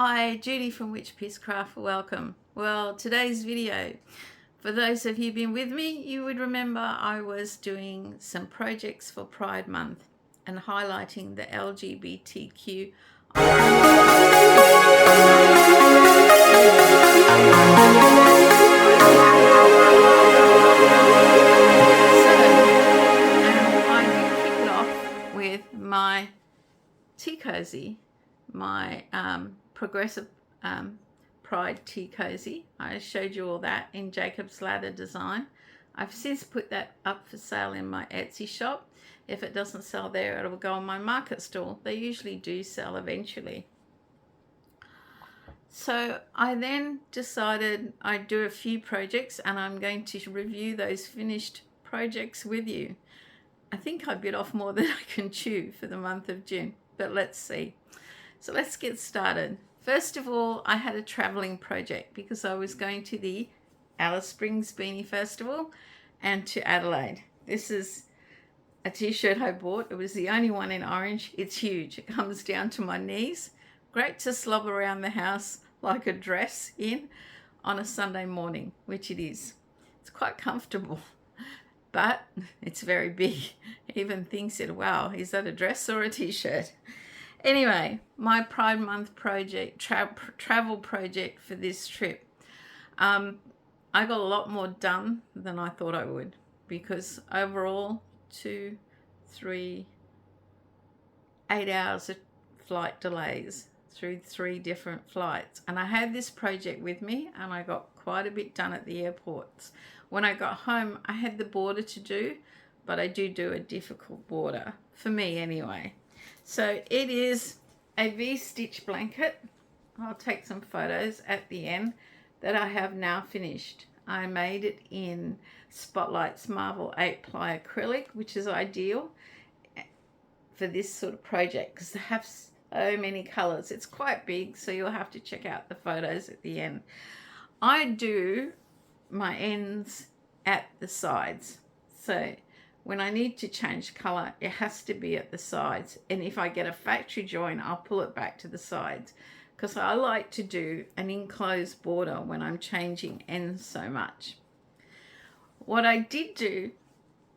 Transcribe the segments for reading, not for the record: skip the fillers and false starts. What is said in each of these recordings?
Hi, Judy from Witchpeace Craft. Welcome. Well, today's video, for those of you who've been with me, you would remember I was doing some projects for Pride Month and highlighting the LGBTQIA. I did kick it off with my tea cozy, my progressive Pride tea cozy. I showed you all that in Jacob's Ladder design. I've since put that up for sale in my Etsy shop. If it doesn't sell there, it will go on my market stall. They usually do sell eventually. So I then decided I'd do a few projects and I'm going to review those finished projects with you. I think I bit off more than I can chew for the month of June, but let's see. So let's get started. First of all, I had a traveling project because I was going to the Alice Springs Beanie Festival and to Adelaide. This is a t-shirt I bought. It was the only one in orange. It's huge. It comes down to my knees. Great to slob around the house like a dress in on a Sunday morning, which it is. It's quite comfortable, but it's very big. Even thinks it, wow, is that a dress or a t-shirt? Anyway, my Pride Month project, travel project for this trip. I got a lot more done than I thought I would because overall 8 hours of flight delays through 3 different flights. And I had this project with me and I got quite a bit done at the airports. When I got home, I had the border to do, but I do a difficult border, for me anyway. So it is a V-stitch blanket. I'll take some photos at the end that I have now finished. I made it in Spotlight's Marvel 8-ply acrylic, which is ideal for this sort of project because they have so many colors. It's quite big, so you'll have to check out the photos at the end. I do my ends at the sides. So when I need to change color, it has to be at the sides. And if I get a factory join, I'll pull it back to the sides because I like to do an enclosed border when I'm changing ends so much. What I did do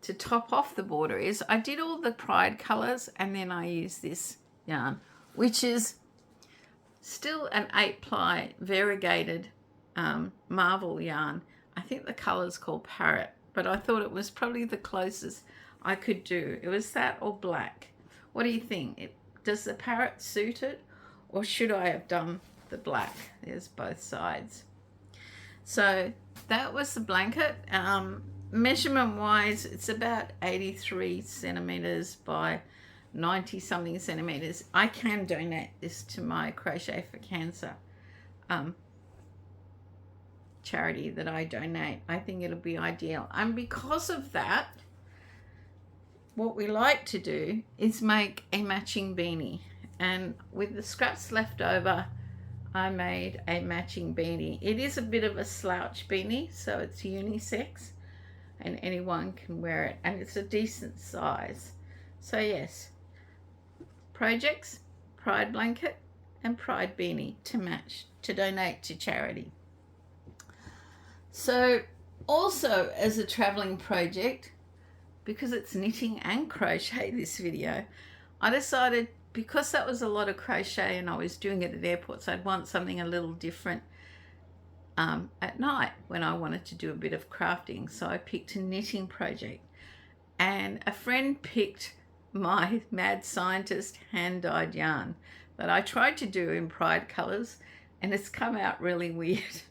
to top off the border is I did all the Pride colors and then I used this yarn, which is still an 8-ply variegated Marvel yarn. I think the color is called Parrot, but I thought it was probably the closest I could do. It was that or black. What do you think? Does the Parrot suit it, or should I have done the black? There's both sides. So that was the blanket. Measurement wise, it's about 83 centimeters by 90 something centimeters. I can donate this to my Crochet for Cancer charity that I donate. I think it'll be ideal. And because of that, what we like to do is make a matching beanie. And with the scraps left over, I made a matching beanie. It is a bit of a slouch beanie, so it's unisex and anyone can wear it. And it's a decent size. So yes, projects, Pride blanket and Pride beanie to match, to donate to charity. So also as a traveling project, because it's knitting and crochet this video, I decided because that was a lot of crochet and I was doing it at airports, I'd want something a little different at night when I wanted to do a bit of crafting. So I picked a knitting project and a friend picked my Mad Scientist hand-dyed yarn that I tried to do in Pride colors and it's come out really weird.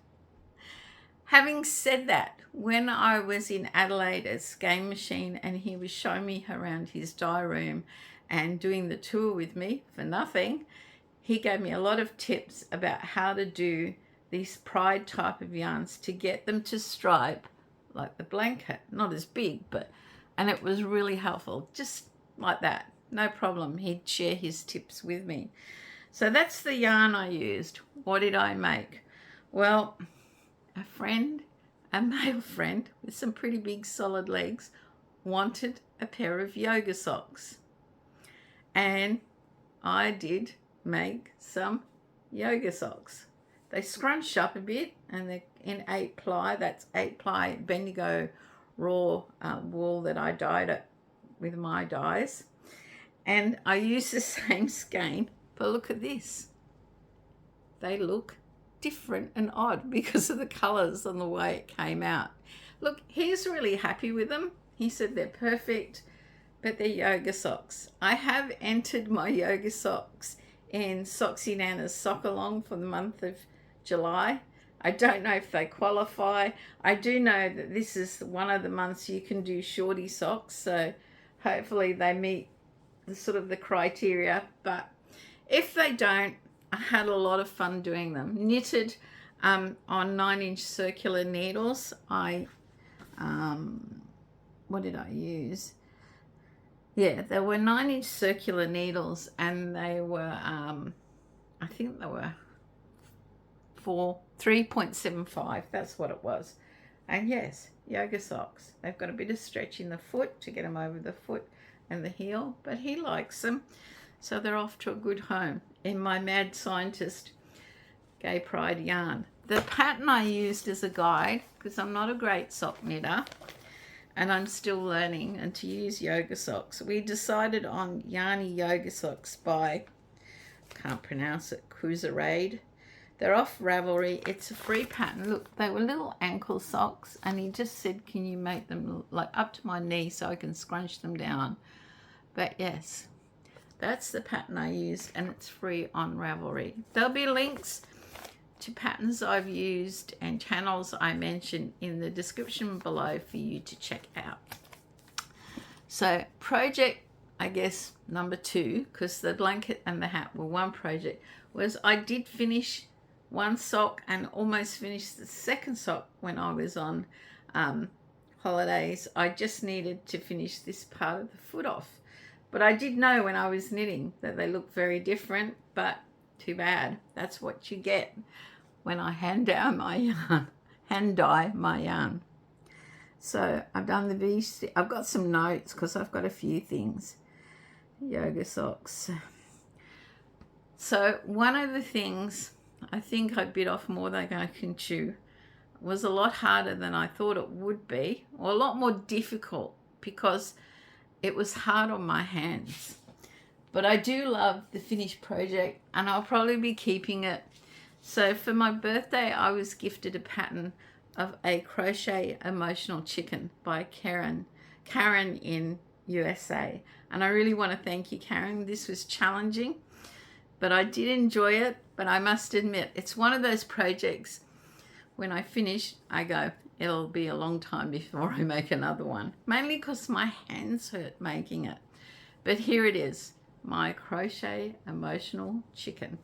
Having said that, when I was in Adelaide at Game Machine and he was showing me around his dye room and doing the tour with me for nothing, he gave me a lot of tips about how to do these Pride type of yarns to get them to stripe like the blanket. Not as big, and it was really helpful, just like that. No problem. He'd share his tips with me. So that's the yarn I used. What did I make? Well, a friend, a male friend with some pretty big solid legs, wanted a pair of yoga socks. And I did make some yoga socks. They scrunch up a bit and they're in 8 ply. That's 8 ply Bendigo raw wool that I dyed it with my dyes. And I use the same skein, but look at this. They look different and odd because of the colours and the way it came out. Look, he's really happy with them. He said they're perfect, but they're yoga socks. I have entered my yoga socks in Socksy Nana's Sock Along for the month of July. I don't know if they qualify. I do know that this is one of the months you can do shorty socks, so hopefully they meet the sort of the criteria. But if they don't, I had a lot of fun doing them. Knitted on 9-inch circular needles. What did I use? Yeah, they were 9-inch circular needles, and they were, I think they were 3.75. That's what it was. And yes, yoga socks. They've got a bit of stretch in the foot to get them over the foot and the heel, but he likes them, so they're off to a good home in my Mad Scientist Gay Pride yarn. The pattern I used as a guide, because I'm not a great sock knitter and I'm still learning, and to use yoga socks, we decided on Yarny Yoga Socks by, can't pronounce it, Crocheted. They're off Ravelry. It's a free pattern. Look, they were little ankle socks, and he just said, can you make them like up to my knee so I can scrunch them down? But yes, that's the pattern I used, and it's free on Ravelry. There'll be links to patterns I've used and channels I mentioned in the description below for you to check out. So project, I guess, number 2, because the blanket and the hat were one project, was I did finish one sock and almost finished the second sock when I was on holidays. I just needed to finish this part of the foot off. But I did know when I was knitting that they look very different, but too bad. That's what you get when I hand dye my yarn. So I've done the V. I've got some notes because I've got a few things. Yoga socks. So one of the things I think I bit off more than I can chew. It was a lot harder than I thought it would be, or a lot more difficult, because it was hard on my hands. But I do love the finished project, and I'll probably be keeping it. So for my birthday, I was gifted a pattern of a crochet emotional chicken by Karen in USA. And I really want to thank you, Karen. This was challenging, but I did enjoy it. But I must admit, it's one of those projects, when I finish, I go, it'll be a long time before I make another one. Mainly because my hands hurt making it. But here it is, my crochet emotional chicken.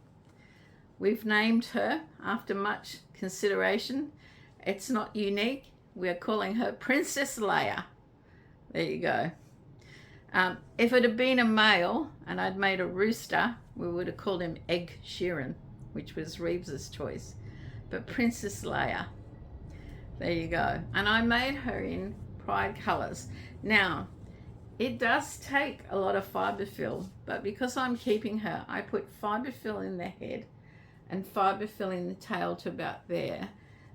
We've named her after much consideration. It's not unique. We're calling her Princess Leia. There you go. If it had been a male and I'd made a rooster, we would have called him Egg Sheeran, which was Reeves's choice. But Princess Leia, there you go. And I made her in Pride colours. Now, it does take a lot of fibre fill, but because I'm keeping her, I put fibre fill in the head and fibre fill in the tail to about there.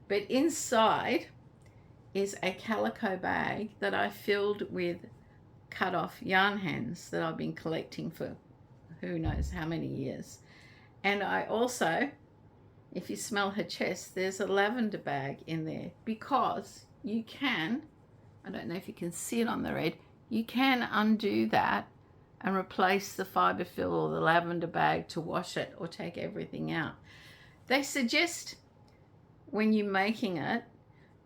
But inside is a calico bag that I filled with cut off yarn hands that I've been collecting for who knows how many years. And I also, if you smell her chest, there's a lavender bag in there, because you can, I don't know if you can see it on the red, you can undo that and replace the fibre fill or the lavender bag to wash it or take everything out. They suggest when you're making it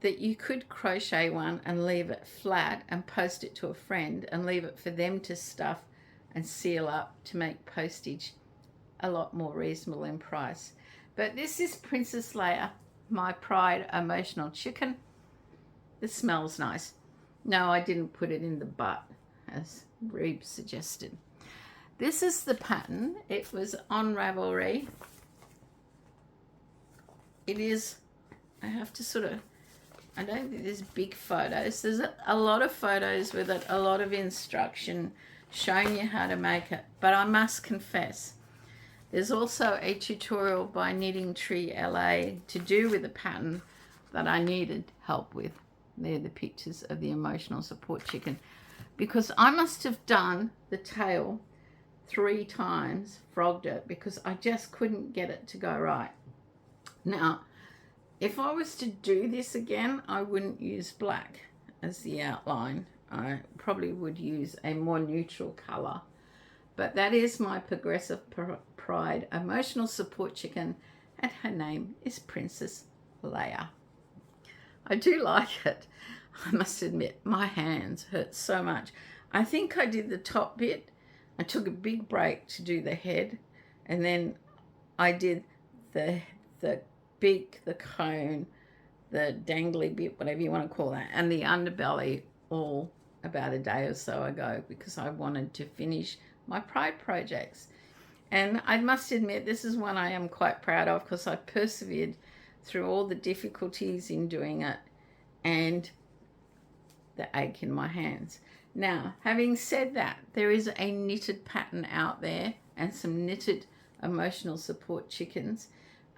that you could crochet one and leave it flat and post it to a friend and leave it for them to stuff and seal up to make postage a lot more reasonable in price. But this is Princess Leia, my Pride emotional chicken. It smells nice. No, I didn't put it in the butt, as Reeb suggested. This is the pattern. It was on Ravelry. It is, I have to sort of, I don't think there's big photos. There's a lot of photos with it, a lot of instruction showing you how to make it. But I must confess, There's also a tutorial by Knitting Tree LA to do with a pattern that I needed help with. They're the pictures of the emotional support chicken, because I must have done the tail 3 times, frogged it, because I just couldn't get it to go right. Now, if I was to do this again, I wouldn't use black as the outline. I probably would use a more neutral color. But that is my Progressive Pride emotional support chicken, and her name is Princess Leia. I do like it. I must admit, my hands hurt so much. I think I did the top bit. I took a big break to do the head, and then I did the beak, the cone, the dangly bit, whatever you want to call that, and the underbelly all about a day or so ago, because I wanted to finish my Pride projects. And I must admit, this is one I am quite proud of, because I persevered through all the difficulties in doing it and the ache in my hands. Now, having said that, there is a knitted pattern out there and some knitted emotional support chickens,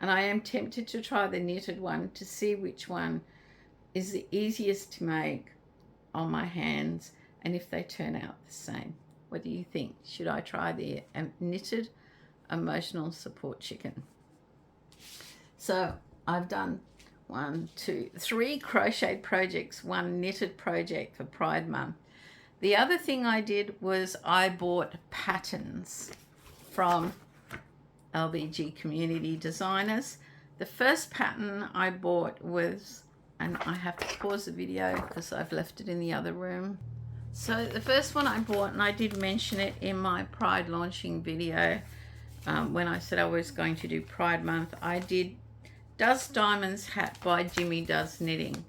and I am tempted to try the knitted one to see which one is the easiest to make on my hands and if they turn out the same. What do you think? Should I try the knitted emotional support chicken? So I've done 1, 2, 3 crochet projects, 1 knitted project for Pride Month. The other thing I did was I bought patterns from LBG community designers. The first pattern I bought was, and I have to pause the video because I've left it in the other room. So the first one I bought, and I did mention it in my Pride launching video when I said I was going to do Pride Month, I did Does Diamonds Hat by Jimmy Does Knitting.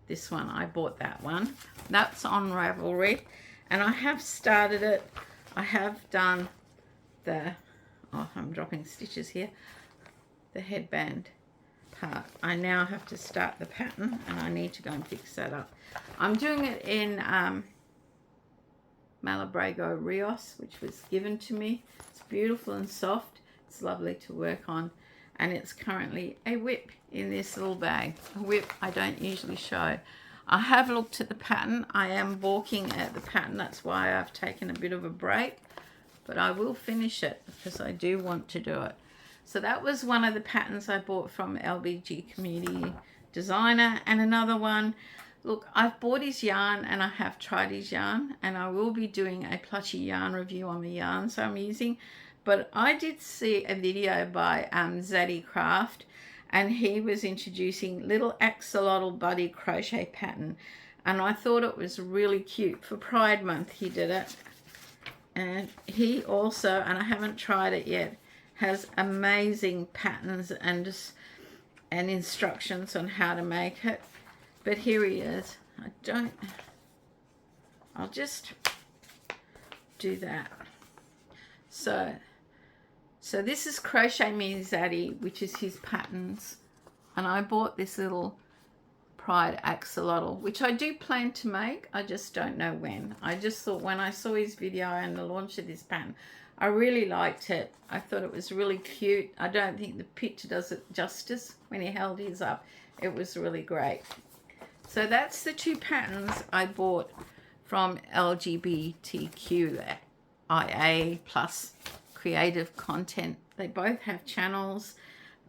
This one, I bought that one. That's on Ravelry, and I have started it. I have done the, oh, I'm dropping stitches here, the headband part. I now have to start the pattern, and I need to go and fix that up. I'm doing it in Malabrigo Rios, which was given to me. It's beautiful and soft. It's lovely to work on, and it's currently a whip in this little bag. A whip I don't usually show. I have looked at the pattern. I am balking at the pattern. That's why I've taken a bit of a break, but I will finish it because I do want to do it. So that was one of the patterns I bought from LBG Community Designer. And another one, look, I've bought his yarn and I have tried his yarn, and I will be doing a plushie yarn review on the yarns I'm using. But I did see a video by Zaddy Craft, and he was introducing little axolotl buddy crochet pattern, and I thought it was really cute. For Pride Month he did it, and he also, and I haven't tried it yet, has amazing patterns and instructions on how to make it. But here he is. I'll just do that. So this is Crochet Me Zaddy, which is his patterns, and I bought this little Pride axolotl, which I do plan to make. I just don't know when. I just thought when I saw his video and the launch of this pattern, I really liked it. I thought it was really cute. I don't think the picture does it justice when he held his up. It was really great. So that's the 2 patterns I bought from LGBTQIA plus creative content. They both have channels.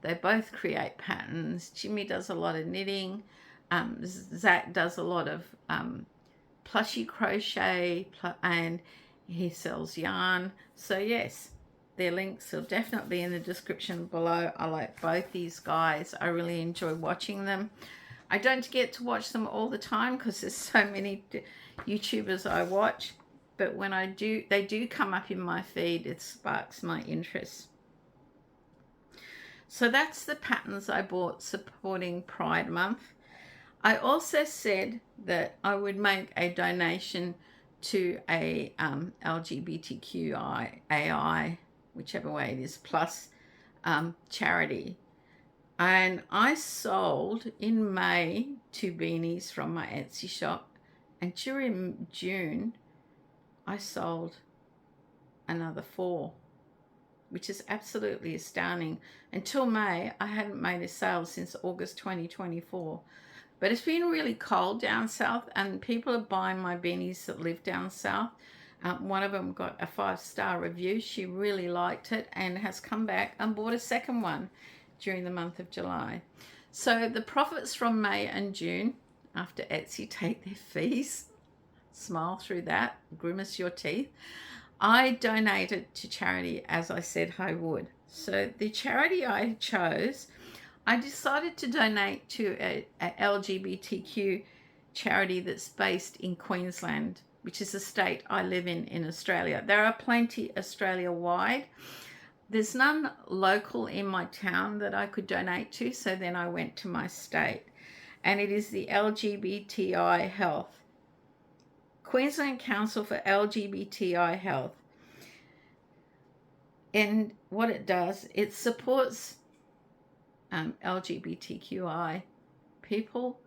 They both create patterns. Jimmy does a lot of knitting. Zach does a lot of plushie crochet, and he sells yarn. So yes, their links are definitely in the description below. I like both these guys. I really enjoy watching them. I don't get to watch them all the time because there's so many YouTubers I watch, but when I do, they do come up in my feed. It sparks my interest. So that's the patterns I bought supporting Pride Month. I also said that I would make a donation to a LGBTQIA, whichever way it is, plus charity. And I sold in May 2 beanies from my Etsy shop, and during June I sold another 4. which is absolutely astounding. Until May, I hadn't made a sale since August 2024. But it's been really cold down south, and people are buying my beanies that live down south. One of them got a 5-star review. She really liked it and has come back and bought a second one during the month of July. So the profits from May and June, after Etsy take their fees, smile through that, grimace your teeth, I donated to charity, as I said I would. So the charity I chose, I decided to donate to a LGBTQ charity that's based in Queensland, which is the state I live in Australia. There are plenty Australia-wide. There's none local in my town that I could donate to, so then I went to my state. And it is the LGBTI Health. Queensland Council for LGBTI Health. And what it does, it supports LGBTQI people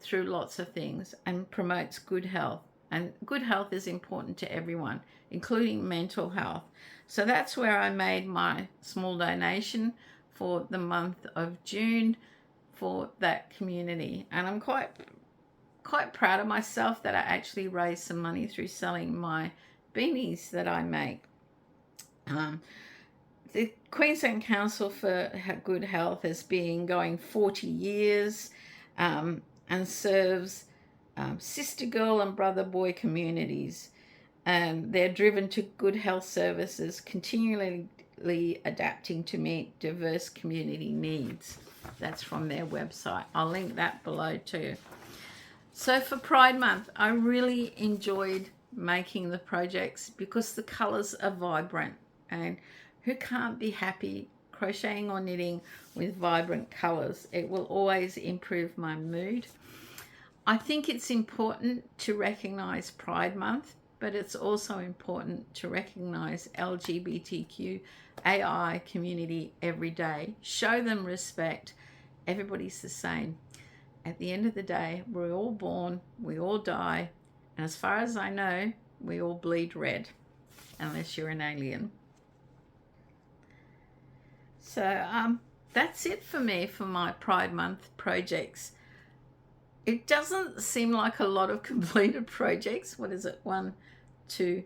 through lots of things and promotes good health. And good health is important to everyone, including mental health. So that's where I made my small donation for the month of June for that community. And I'm quite proud of myself that I actually raised some money through selling my beanies that I make. The Queensland Council for Good Health has been going 40 years and serves sister girl and brother boy communities. They're driven to good health services, continually adapting to meet diverse community needs. That's from their website. I'll link that below too. So for Pride Month, I really enjoyed making the projects because the colours are vibrant, and who can't be happy crocheting or knitting with vibrant colours? It will always improve my mood. I think it's important to recognise Pride Month, but it's also important to recognise LGBTQAI community every day. Show them respect. Everybody's the same. At the end of the day, we're all born, we all die, and as far as I know, we all bleed red, unless you're an alien. So that's it for me for my Pride Month projects. It doesn't seem like a lot of completed projects. What is it? 1, 2,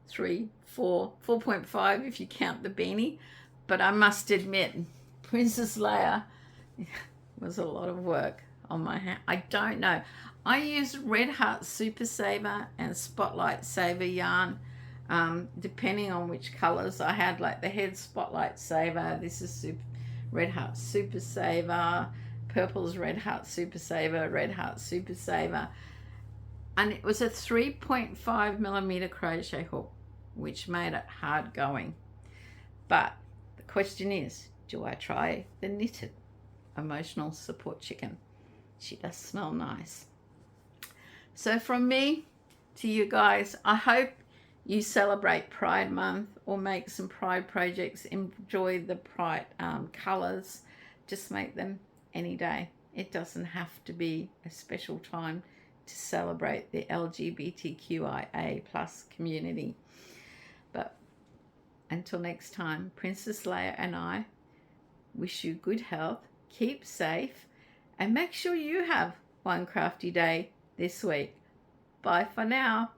3, 4, 4.5 if you count the beanie. But I must admit, Princess Leia was a lot of work on my hand. I don't know. I used Red Heart Super Saver and Spotlight Saver yarn, depending on which colors I had, like the head Spotlight Saver. This is Red Heart Super Saver. Purple's Red Heart Super Saver, Red Heart Super Saver. And it was a 3.5mm crochet hook, which made it hard going. But the question is, do I try the knitted emotional support chicken? She does smell nice. So from me to you guys, I hope you celebrate Pride Month or make some Pride projects. Enjoy the Pride colors. Just make them any day. It doesn't have to be a special time to celebrate the LGBTQIA plus community. But until next time, Princess Leia and I wish you good health, keep safe, and make sure you have one crafty day this week. Bye for now.